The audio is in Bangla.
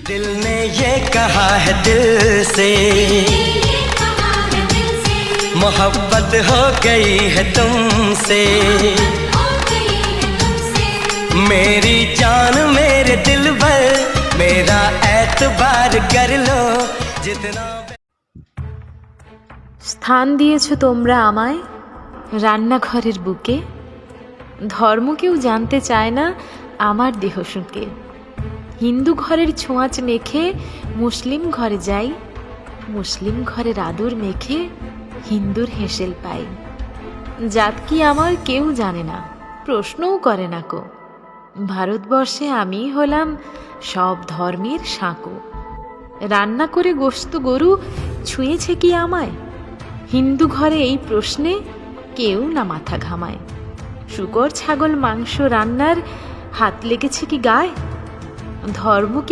दिल ने ये कहा है दिल से मोहब्बत हो गई है तुमसे मेरी जान मेरे दिल भर मेरा एतबार कर लो जितना স্থান দিয়েছো তোমরা আমায় রান্নাঘরের বুকে ধর্ম কেউ জানতে চায় না আমার দেহ সুখে হিন্দু ঘরের ছোঁয়াচ মেখে মুসলিম ঘরে যাই মুসলিম ঘরের আদর মেখে হিন্দুর হেসেল পাই জাত কি আমার কেউ জানে না প্রশ্নও করে না কো ভারতবর্ষে আমি হলাম সব ধর্মের সাঁকো রান্না করে গোশত গরু ছুঁয়েছে কি আমায় হিন্দু ঘরে এই প্রশ্নে কেউ না মাথা ঘামায় শূকর ছাগল মাংস রান্নার হাত লেগেছে কি গায়ে ধর্ম কি